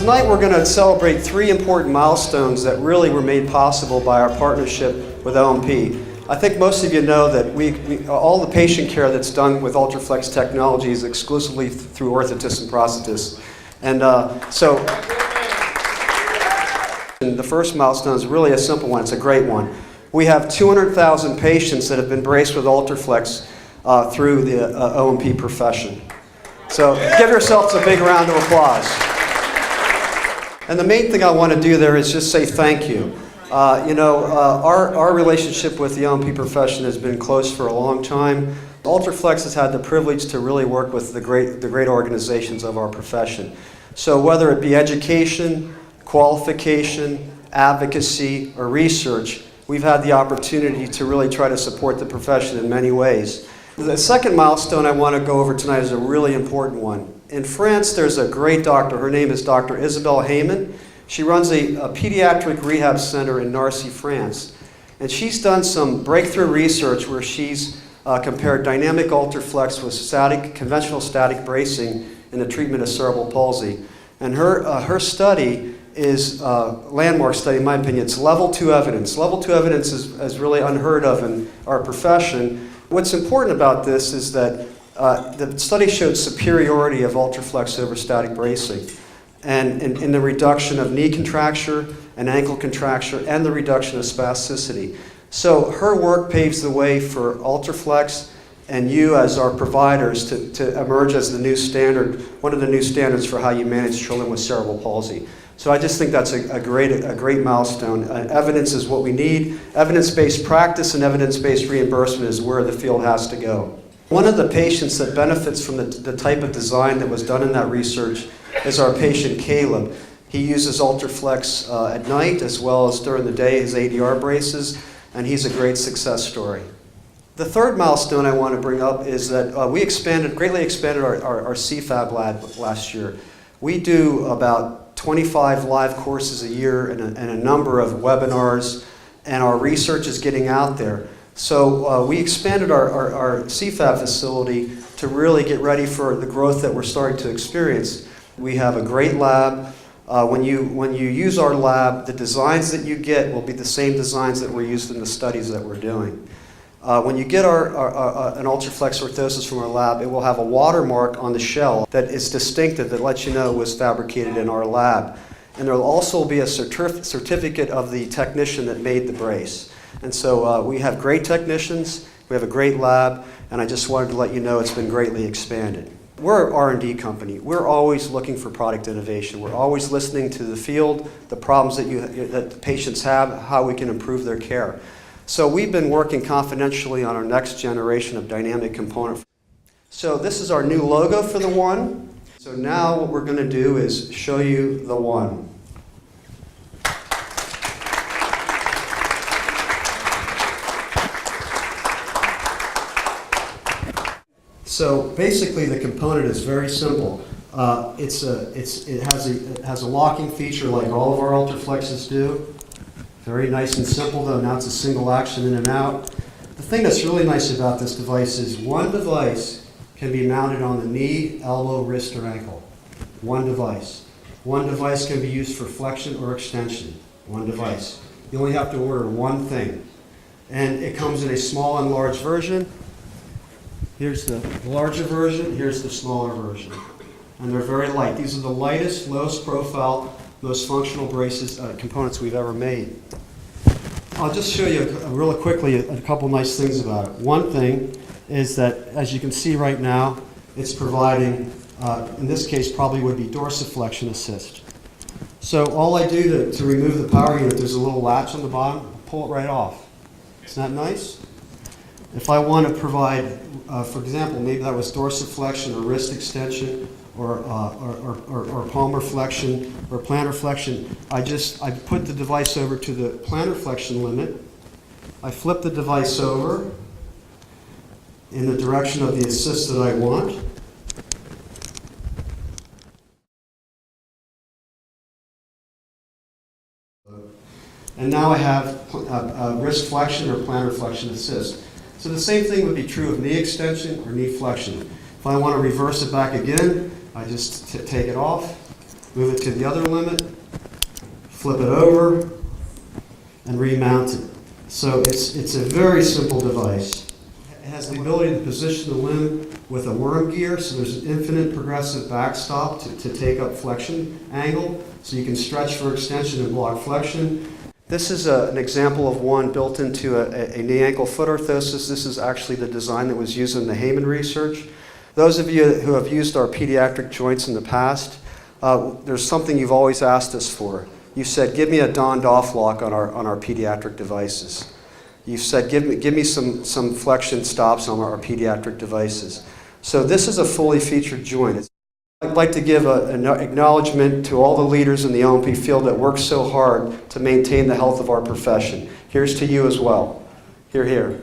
Tonight we're going to celebrate 3 important milestones that really were made possible by our partnership with OMP. I think most of you know that all the patient care that's done with Ultraflex technology is exclusively through orthotists and prosthetists. And so the first milestone is really a simple one. It's a great one. We have 200,000 patients that have been braced with Ultraflex through the OMP profession. So give yourselves a big round of applause. And the main thing I want to do there is just say thank you. Our relationship with the OMP profession has been close for a long time. Ultraflex has had the privilege to really work with the great organizations of our profession. So whether it be education, qualification, advocacy, or research, we've had the opportunity to really try to support the profession in many ways. The second milestone I want to go over tonight is a really important one. In France, there's a great doctor. Her name is Dr. Isabelle Heyman. She runs a pediatric rehab center in Narcy, France. And she's done some breakthrough research where she's compared dynamic Ultraflex with conventional static bracing in the treatment of cerebral palsy. And her study is a landmark study, in my opinion. It's level 2 evidence. Level 2 evidence is really unheard of in our profession. What's important about this is that the study showed superiority of Ultraflex over static bracing, and in the reduction of knee contracture and ankle contracture and the reduction of spasticity. So her work paves the way for Ultraflex and you as our providers to emerge as the new standard, one of the new standards for how you manage children with cerebral palsy. So I just think that's a great milestone. Evidence is what we need. Evidence-based practice and evidence-based reimbursement is where the field has to go. One of the patients that benefits from the type of design that was done in that research is our patient Caleb. He uses Ultraflex at night as well as during the day, his ADR braces, and he's a great success story. The third milestone I want to bring up is that we greatly expanded our CFAB lab last year. We do about 25 live courses a year and a number of webinars, and our research is getting out there. So we expanded our CFAB facility to really get ready for the growth that we're starting to experience. We have a great lab. When you use our lab, the designs that you get will be the same designs that were used in the studies that we're doing. When you get an Ultraflex orthosis from our lab, it will have a watermark on the shell that is distinctive that lets you know it was fabricated in our lab. And there will also be a certificate of the technician that made the brace. And so we have great technicians, we have a great lab, and I just wanted to let you know it's been greatly expanded. We're an R&D company. We're always looking for product innovation. We're always listening to the field, the problems that the patients have, how we can improve their care. So we've been working confidentially on our next generation of dynamic component. So this is our new logo for the One. So now what we're going to do is show you the One. So basically the component is very simple. It has a locking feature like all of our Ultraflexes do. Very nice and simple though. Now it's a single action in and out. The thing that's really nice about this device is one device can be mounted on the knee, elbow, wrist, or ankle. One device. One device can be used for flexion or extension. One device. You only have to order one thing. And it comes in a small and large version. Here's the larger version, here's the smaller version. And they're very light. These are the lightest, lowest profile, most functional braces components we've ever made. I'll just show you really quickly a couple nice things about it. One thing is that, as you can see right now, it's providing, in this case probably would be dorsiflexion assist. So all I do to remove the power unit, there's a little latch on the bottom, pull it right off. Isn't that nice? If I want to provide, for example, maybe that was dorsiflexion or wrist extension or palmar flexion or plantar flexion, I put the device over to the plantar flexion limit. I flip the device over in the direction of the assist that I want. And now I have wrist flexion or plantar flexion assist. So the same thing would be true of knee extension or knee flexion. If I want to reverse it back again, I just take it off, Move it to the other limit, flip it over, and remount it. So it's a very simple device. It has the ability to position the limb with a worm gear, so there's an infinite progressive backstop to take up flexion angle, so you can stretch for extension and block flexion. This is an example of one built into a knee ankle foot orthosis. This is actually the design that was used in the Heyman research. Those of you who have used our pediatric joints in the past, there's something you've always asked us for. You said, give me a Don-Doff lock on our pediatric devices. You said, give me some flexion stops on our pediatric devices. So this is a fully featured joint. I'd like to give an acknowledgement to all the leaders in the O&P field that work so hard to maintain the health of our profession. Here's to you as well. Hear, hear.